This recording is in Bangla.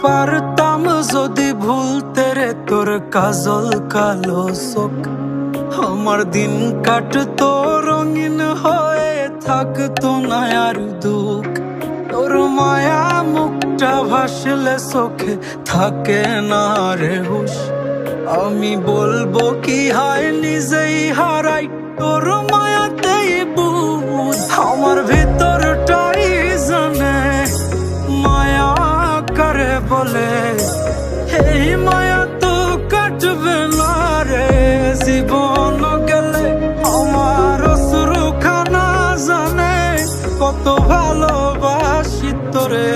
পারতাম যদি ভুলতে রে তোর কাজল কালো চোখ, আমার দিন কাটতো রঙিন হয়ে, থাকতো না আর দুঃখ। তোর মায়া মুখটা ভাসলে চোখে থাকে না রে হুশ। আমি বলবো কি হয় নিজেই হারাই তোর মায়াতেই বুঝ। আমার ভিতরটাই জানে মায়া করে বলে, এই মায়া তো কাটবে না রে জীবন গেলে। আমার অশ্রুখানা জানে কত ভালোবাসি তোরে।